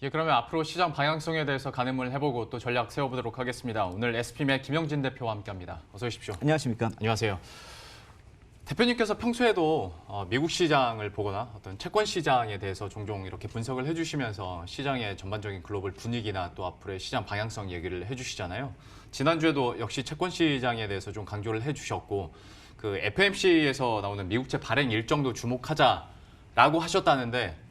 예, 그러면 앞으로 시장 방향성에 대해서 가늠을 해보고 또 전략 세워보도록 하겠습니다. 오늘 SPM의 김영진 대표와 함께합니다. 어서 오십시오. 안녕하십니까? 안녕하세요. 대표님께서 평소에도 미국 시장을 보거나 어떤 채권 시장에 대해서 종종 이렇게 분석을 해주시면서 시장의 전반적인 글로벌 분위기나 또 앞으로의 시장 방향성 얘기를 해주시잖아요. 지난주에도 역시 채권 시장에 대해서 좀 강조를 해주셨고 그 FOMC에서 나오는 미국채 발행 일정도 주목하자라고 하셨다는데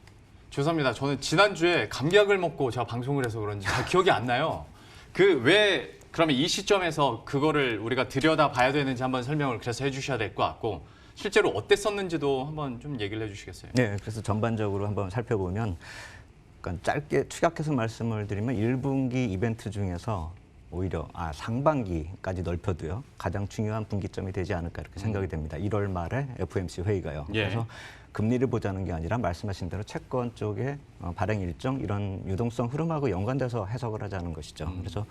죄송합니다. 저는 지난주에 감기약을 먹고 제가 방송을 해서 그런지 잘 기억이 안 나요. 그러면 이 시점에서 그거를 우리가 들여다봐야 되는지 한번 설명을 그래서 해주셔야 될 것 같고 실제로 어땠었는지도 한번 좀 얘기를 해주시겠어요? 네, 그래서 전반적으로 한번 살펴보면 그러니까 짧게 축약해서 말씀을 드리면 1분기 이벤트 중에서 오히려 상반기까지 넓혀도요. 가장 중요한 분기점이 되지 않을까 이렇게 생각이 됩니다. 1월 말에 FOMC 회의가요. 예. 그래서 금리를 보자는 게 아니라 말씀하신 대로 채권 쪽에 발행 일정 이런 유동성 흐름하고 연관돼서 해석을 하자는 것이죠. 그래서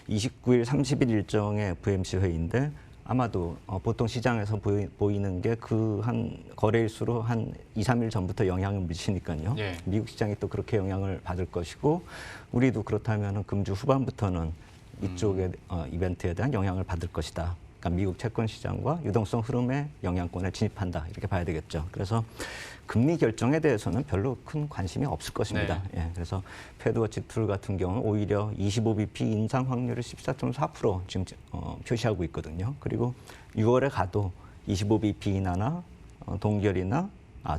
29일, 30일 일정의 FOMC 회의인데 아마도 보통 시장에서 보이는 게 그 한 거래일수로 한 2, 3일 전부터 영향을 미치니까요. 예. 미국 시장이 또 그렇게 영향을 받을 것이고 우리도 그렇다면 금주 후반부터는 이쪽의 이벤트에 대한 영향을 받을 것이다. 그러니까 미국 채권 시장과 유동성 흐름의 영향권에 진입한다. 이렇게 봐야 되겠죠. 그래서 금리 결정에 대해서는 별로 큰 관심이 없을 것입니다. 네. 예, 그래서 패드워치 툴 같은 경우는 오히려 25bp 인상 확률을 14.4% 지금 표시하고 있거든요. 그리고 6월에 가도 25bp 이하나 동결이나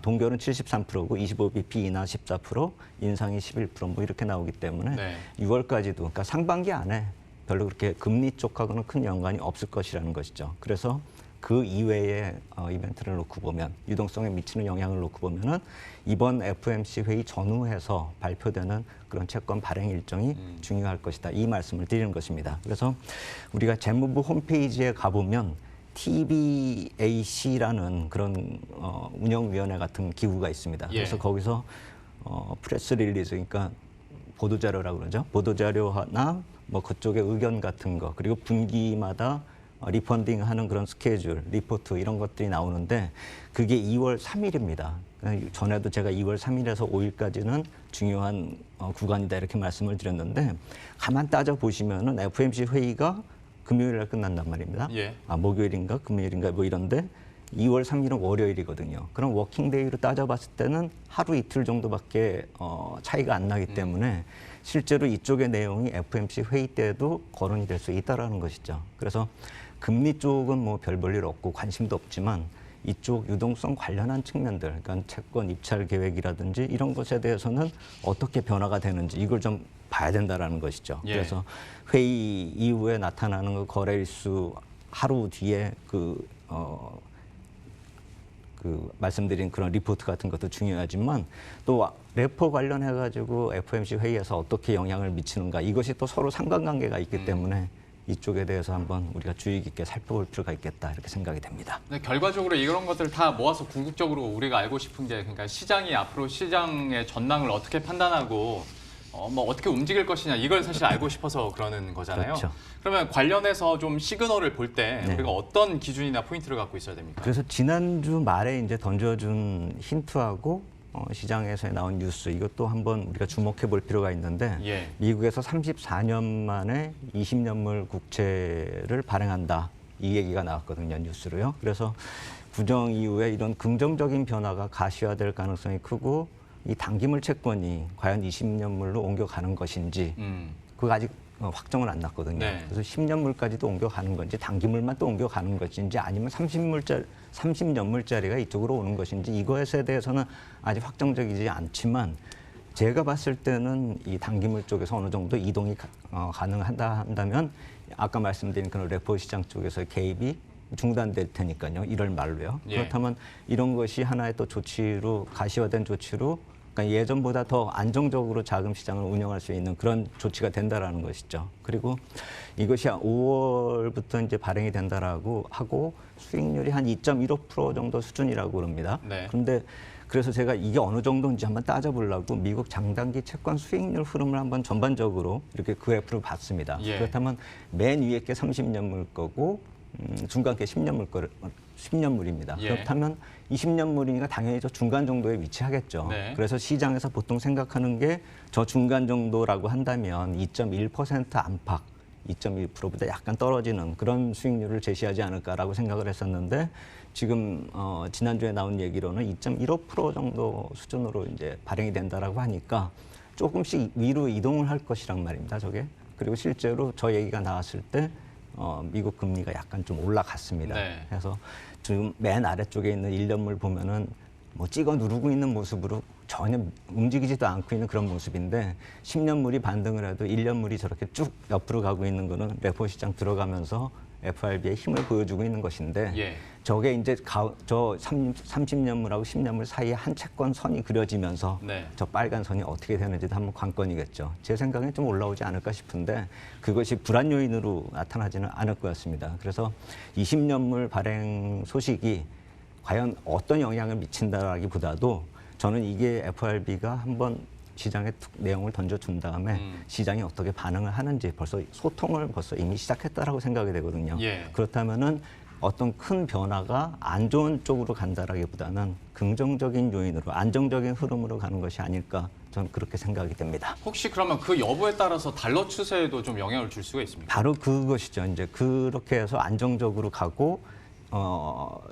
동결은 73%고 25bp 이나 14%, 인상이 11% 이렇게 나오기 때문에 네. 6월까지도 그러니까 상반기 안에 별로 그렇게 금리 쪽하고는 큰 연관이 없을 것이라는 것이죠. 그래서 그 이외의 이벤트를 놓고 보면 유동성에 미치는 영향을 놓고 보면은 이번 FOMC 회의 전후해서 발표되는 그런 채권 발행 일정이 중요할 것이다. 이 말씀을 드리는 것입니다. 그래서 우리가 재무부 홈페이지에 가보면 TBAC라는 그런 운영위원회 같은 기구가 있습니다. 예. 그래서 거기서 프레스 릴리즈, 그러니까 보도자료라고 그러죠. 보도자료나 뭐 그쪽의 의견 같은 거, 그리고 분기마다 리펀딩하는 그런 스케줄, 리포트 이런 것들이 나오는데 그게 2월 3일입니다. 전에도 제가 2월 3일에서 5일까지는 중요한 구간이다 이렇게 말씀을 드렸는데 가만 따져 보시면은 FOMC 회의가 금요일에 끝난단 말입니다. 예. 목요일인가 금요일인가 뭐 이런데 2월 3일은 월요일이거든요. 그럼 워킹데이로 따져봤을 때는 하루 이틀 정도밖에 차이가 안 나기 때문에 실제로 이쪽의 내용이 FOMC 회의 때도 거론이 될 수 있다라는 것이죠. 그래서 금리 쪽은 뭐 별 볼 일 없고 관심도 없지만 이쪽 유동성 관련한 측면들, 그러니까 채권 입찰 계획이라든지 이런 것에 대해서는 어떻게 변화가 되는지 이걸 좀 봐야 된다라는 것이죠. 예. 그래서 회의 이후에 나타나는 그 거래일수 하루 뒤에 그 말씀드린 그런 리포트 같은 것도 중요하지만 또 레포 관련해 가지고 FOMC 회의에서 어떻게 영향을 미치는가 이것이 또 서로 상관관계가 있기 때문에 이쪽에 대해서 한번 우리가 주의 깊게 살펴볼 필요가 있겠다 이렇게 생각이 됩니다. 네, 결과적으로 이런 것들을 다 모아서 궁극적으로 우리가 알고 싶은 게 그러니까 시장이 앞으로 시장의 전망을 어떻게 판단하고 뭐 어떻게 움직일 것이냐 이걸 사실 알고 싶어서 그러는 거잖아요. 그렇죠. 그러면 관련해서 좀 시그널을 볼 때 네. 우리가 어떤 기준이나 포인트를 갖고 있어야 됩니까? 그래서 지난주 말에 이제 던져준 힌트하고 시장에서 나온 뉴스 이것도 한번 우리가 주목해 볼 필요가 있는데 예. 미국에서 34년 만에 20년물 국채를 발행한다 이 얘기가 나왔거든요 뉴스로요. 그래서 구정 이후에 이런 긍정적인 변화가 가시화될 가능성이 크고 이 단기물 채권이 과연 20년물로 옮겨가는 것인지 그거 아직 확정은 안 났거든요. 네. 그래서 10년물까지도 옮겨가는 건지 단기물만 또 옮겨가는 것인지 아니면 30년물짜리가 이쪽으로 오는 것인지 이거에 대해서는 아직 확정적이지 않지만 제가 봤을 때는 이 단기물 쪽에서 어느 정도 이동이 가능한다면 아까 말씀드린 그런 레포 시장 쪽에서 개입이 중단될 테니까요. 1월 말로요. 예. 그렇다면 이런 것이 하나의 또 조치로 가시화된 조치로 그러니까 예전보다 더 안정적으로 자금 시장을 운영할 수 있는 그런 조치가 된다라는 것이죠. 그리고 이것이 5월부터 이제 발행이 된다라고 하고 수익률이 한 2.15% 정도 수준이라고 그럽니다. 네. 그런데 그래서 제가 이게 어느 정도인지 한번 따져보려고 미국 장단기 채권 수익률 흐름을 한번 전반적으로 이렇게 그래프를 봤습니다. 예. 그렇다면 맨 위에 게 30년물 거고 중간계 10년물입니다. 예. 그렇다면 20년물이니까 당연히 저 중간 정도에 위치하겠죠. 네. 그래서 시장에서 보통 생각하는 게 저 중간 정도라고 한다면 2.1% 안팎, 2.1%보다 약간 떨어지는 그런 수익률을 제시하지 않을까라고 생각을 했었는데 지금 지난주에 나온 얘기로는 2.15% 정도 수준으로 이제 발행이 된다라고 하니까 조금씩 위로 이동을 할 것이란 말입니다. 저게. 그리고 실제로 저 얘기가 나왔을 때 미국 금리가 약간 좀 올라갔습니다. 네. 그래서 지금 맨 아래쪽에 있는 1년물 보면은 뭐 찍어 누르고 있는 모습으로 전혀 움직이지도 않고 있는 그런 모습인데 10년물이 반등을 해도 1년물이 저렇게 쭉 옆으로 가고 있는 거는 레포 시장 들어가면서 FRB의 힘을 보여주고 있는 것인데 예. 저게 이제 저 30년물하고 10년물 사이에 한 채권 선이 그려지면서 네. 저 빨간 선이 어떻게 되는지도 한번 관건이겠죠. 제 생각엔 좀 올라오지 않을까 싶은데 그것이 불안 요인으로 나타나지는 않을 것 같습니다. 그래서 20년물 발행 소식이 과연 어떤 영향을 미친다라기보다도 저는 이게 FRB가 한번 시장에 내용을 던져준 다음에 시장이 어떻게 반응을 하는지 벌써 소통을 이미 시작했다라고 생각이 되거든요. 예. 그렇다면은 어떤 큰 변화가 안 좋은 쪽으로 간다라기보다는 긍정적인 요인으로 안정적인 흐름으로 가는 것이 아닐까 저는 그렇게 생각이 됩니다. 혹시 그러면 그 여부에 따라서 달러 추세에도 좀 영향을 줄 수가 있습니까? 바로 그것이죠. 이제 그렇게 해서 안정적으로 가고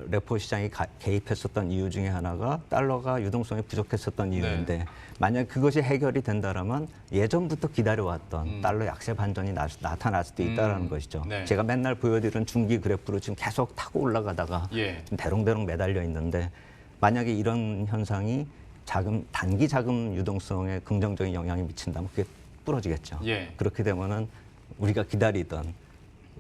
레포 시장이 개입했었던 이유 중에 하나가 달러가 유동성이 부족했었던 이유인데 네. 만약 그것이 해결이 된다라면 예전부터 기다려왔던 달러 약세 반전이 나타날 수도 있다는 것이죠. 네. 제가 맨날 보여드리는 중기 그래프로 지금 계속 타고 올라가다가 예. 좀 대롱대롱 매달려 있는데 만약에 이런 현상이 단기 자금 유동성에 긍정적인 영향이 미친다면 그게 부러지겠죠. 예. 그렇게 되면은 우리가 기다리던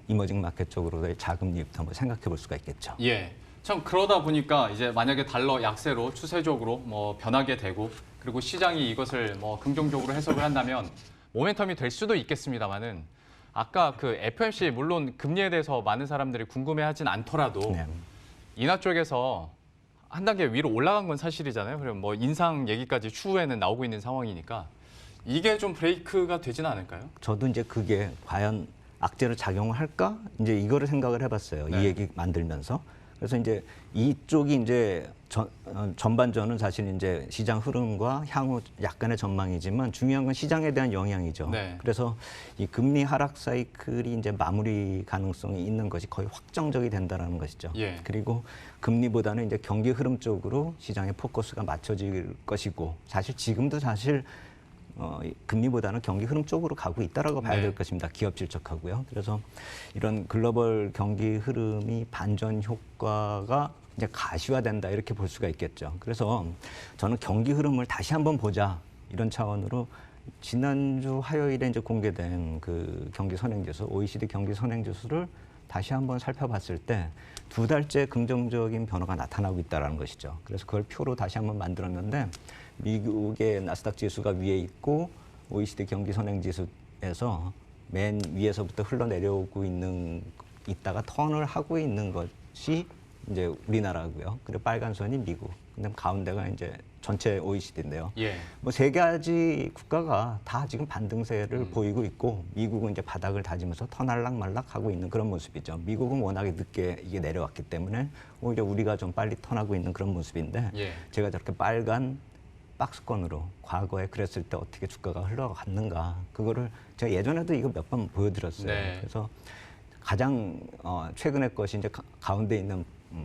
이머징 마켓 쪽으로의 자금 유입도 한번 생각해 볼 수가 있겠죠. 예. 참 그러다 보니까 이제 만약에 달러 약세로 추세적으로 뭐 변하게 되고 그리고 시장이 이것을 뭐 긍정적으로 해석을 한다면 모멘텀이 될 수도 있겠습니다만은 아까 그 FOMC 물론 금리에 대해서 많은 사람들이 궁금해하진 않더라도 네. 인하 쪽에서 한 단계 위로 올라간 건 사실이잖아요. 그럼 뭐 인상 얘기까지 추후에는 나오고 있는 상황이니까 이게 좀 브레이크가 되지는 않을까요? 저도 이제 그게 과연 악재로 작용을 할까? 이제 이거를 생각을 해봤어요. 네. 이 얘기 만들면서. 그래서 이제 이쪽이 이제 전반전은 사실 이제 시장 흐름과 향후 약간의 전망이지만 중요한 건 시장에 대한 영향이죠. 네. 그래서 이 금리 하락 사이클이 이제 마무리 가능성이 있는 것이 거의 확정적이 된다는 것이죠. 예. 그리고 금리보다는 이제 경기 흐름 쪽으로 시장의 포커스가 맞춰질 것이고 사실 지금도 사실 금리보다는 경기 흐름 쪽으로 가고 있다라고 봐야 네. 될 것입니다. 기업 질적하고요. 그래서 이런 글로벌 경기 흐름이 반전 효과가 이제 가시화된다 이렇게 볼 수가 있겠죠. 그래서 저는 경기 흐름을 다시 한번 보자 이런 차원으로 지난주 화요일에 이제 공개된 그 경기 선행지수, OECD 경기 선행지수를 다시 한번 살펴봤을 때 두 달째 긍정적인 변화가 나타나고 있다는 것이죠. 그래서 그걸 표로 다시 한번 만들었는데 미국의 나스닥 지수가 위에 있고 OECD 경기 선행지수에서 맨 위에서부터 흘러내려오고 있다가 턴을 하고 있는 것이 이제 우리나라고요. 그리고 빨간 선이 미국. 그다음 가운데가 이제 전체 OECD인데요. 예. 뭐 세 가지 국가가 다 지금 반등세를 보이고 있고 미국은 이제 바닥을 다지면서 턴할락 말락 하고 있는 그런 모습이죠. 미국은 워낙에 늦게 이게 내려왔기 때문에 오히려 우리가 좀 빨리 턴하고 있는 그런 모습인데 예. 제가 저렇게 빨간 박스권으로 과거에 그랬을 때 어떻게 주가가 흘러갔는가 그거를 제가 예전에도 이거 몇 번 보여드렸어요. 네. 그래서 가장 최근의 것이 이제 가운데 있는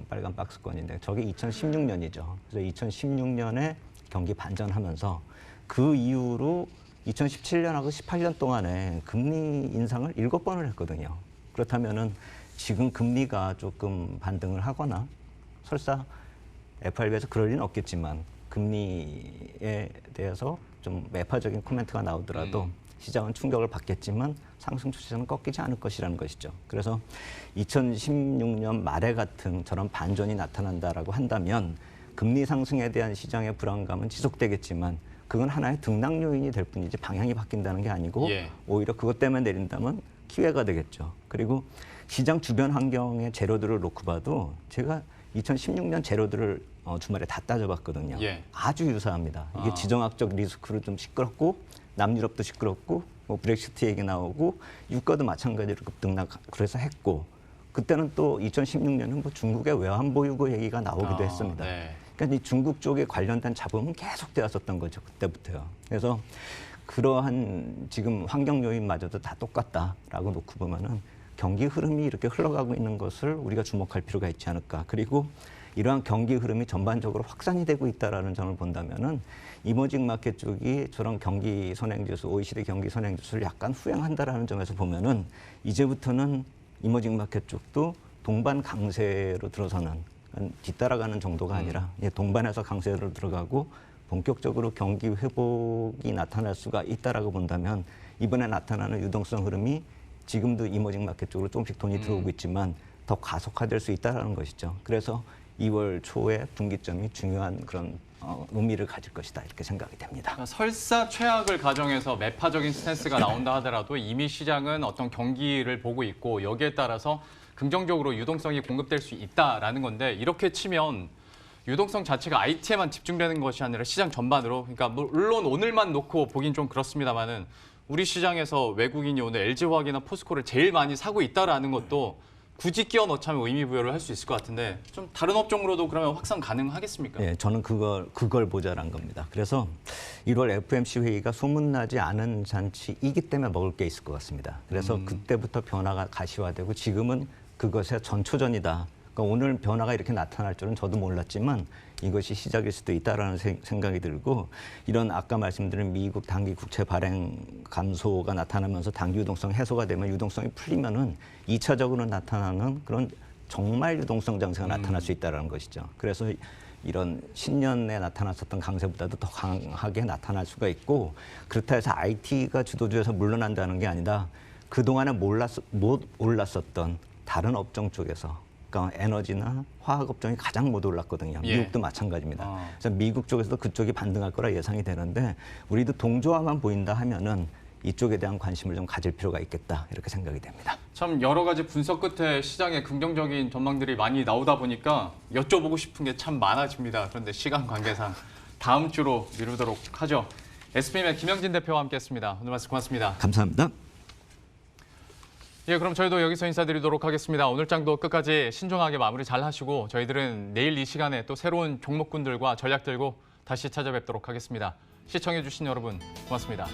빨간 박스권인데 저게 2016년이죠. 그래서 2016년에 경기 반전하면서 그 이후로 2017년하고 18년 동안에 금리 인상을 7번을 했거든요. 그렇다면은 지금 금리가 조금 반등을 하거나 설사 FRB에서 그럴 리는 없겠지만 금리에 대해서 좀 매파적인 코멘트가 나오더라도 시장은 충격을 받겠지만 상승 추세는 꺾이지 않을 것이라는 것이죠. 그래서 2016년 말에 같은 저런 반전이 나타난다라고 한다면 금리 상승에 대한 시장의 불안감은 지속되겠지만 그건 하나의 등락 요인이 될 뿐이지 방향이 바뀐다는 게 아니고 예. 오히려 그것 때문에 내린다면 기회가 되겠죠. 그리고 시장 주변 환경의 재료들을 놓고 봐도 제가 2016년 재료들을 주말에 다 따져봤거든요. 예. 아주 유사합니다. 이게 지정학적 리스크로 좀 시끄럽고 남유럽도 시끄럽고 뭐 브렉시트 얘기 나오고 유가도 마찬가지로 급등락 그래서 했고 그때는 또 2016년은 뭐 중국의 외환 보유고 얘기가 나오기도 했습니다. 네. 그러니까 이 중국 쪽에 관련된 잡음은 계속 되었었던 거죠. 그때부터요. 그래서 그러한 지금 환경 요인마저도 다 똑같다라고 놓고 보면은 경기 흐름이 이렇게 흘러가고 있는 것을 우리가 주목할 필요가 있지 않을까. 그리고 이러한 경기 흐름이 전반적으로 확산이 되고 있다라는 점을 본다면은 이머징 마켓 쪽이 저런 경기 선행지수, OECD 경기 선행지수를 약간 후행한다라는 점에서 보면은 이제부터는 이머징 마켓 쪽도 동반 강세로 들어서는 뒤따라가는 정도가 아니라 동반해서 강세로 들어가고 본격적으로 경기 회복이 나타날 수가 있다라고 본다면 이번에 나타나는 유동성 흐름이 지금도 이머징 마켓 쪽으로 조금씩 돈이 들어오고 있지만 더 가속화될 수 있다라는 것이죠. 그래서 2월 초에 분기점이 중요한 그런 의미를 가질 것이다 이렇게 생각이 됩니다. 그러니까 설사 최악을 가정해서 매파적인 스탠스가 나온다 하더라도 이미 시장은 어떤 경기를 보고 있고 여기에 따라서 긍정적으로 유동성이 공급될 수 있다라는 건데 이렇게 치면 유동성 자체가 IT에만 집중되는 것이 아니라 시장 전반으로 그러니까 물론 오늘만 놓고 보긴 좀 그렇습니다만은 우리 시장에서 외국인이 오늘 LG화학이나 포스코를 제일 많이 사고 있다라는 것도 굳이 끼워 넣자면 의미 부여를 할 수 있을 것 같은데 좀 다른 업종으로도 그러면 확산 가능하겠습니까? 예, 저는 그걸 보자란 겁니다. 그래서 1월 FMC 회의가 소문나지 않은 잔치이기 때문에 먹을 게 있을 것 같습니다. 그래서 그때부터 변화가 가시화되고 지금은 그것의 전초전이다. 그러니까 오늘 변화가 이렇게 나타날 줄은 저도 몰랐지만 이것이 시작일 수도 있다라는 생각이 들고 이런 아까 말씀드린 미국 단기 국채 발행 감소가 나타나면서 단기 유동성 해소가 되면 유동성이 풀리면은 2차적으로 나타나는 그런 정말 유동성 장세가 나타날 수 있다라는 것이죠. 그래서 이런 신년에 나타났었던 강세보다도 더 강하게 나타날 수가 있고 그렇다 해서 IT가 주도주에서 물러난다는 게 아니라 그동안에 못 올랐었던 다른 업종 쪽에서 그러니까 에너지나 화학 업종이 가장 못 올랐거든요. 예. 미국도 마찬가지입니다. 그래서 미국 쪽에서도 그쪽이 반등할 거라 예상이 되는데 우리도 동조화만 보인다 하면은 이쪽에 대한 관심을 좀 가질 필요가 있겠다 이렇게 생각이 됩니다. 참 여러 가지 분석 끝에 시장에 긍정적인 전망들이 많이 나오다 보니까 여쭤보고 싶은 게 참 많아집니다. 그런데 시간 관계상 다음 주로 미루도록 하죠. SBM의 김영진 대표와 함께했습니다. 오늘 말씀 고맙습니다. 감사합니다. 예, 그럼 저희도 여기서 인사드리도록 하겠습니다. 오늘 장도 끝까지 신중하게 마무리 잘 하시고 저희들은 내일 이 시간에 또 새로운 종목군들과 전략 들고 다시 찾아뵙도록 하겠습니다. 시청해주신 여러분 고맙습니다.